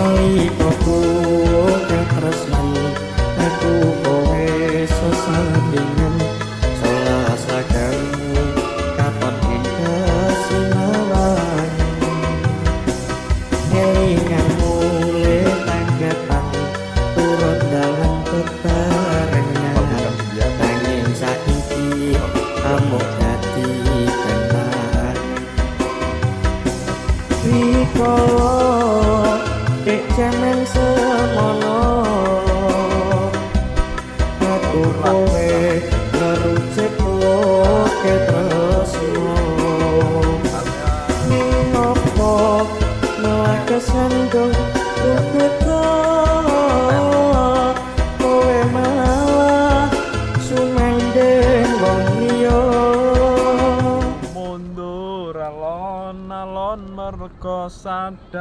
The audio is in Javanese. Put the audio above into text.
nalika kowe katresnan aku kowe sesandingan selas ragamu katon ing kasinarang elingan mulih tanggatan turun dalam bebarengan nanging saiki amuk dadi kenangan rikala dek jaman semono aku kowe ngerucik loke tresno ning opo malah kesandung beda kowe malah sumendeng wong liya mundur alon-alon merga sadar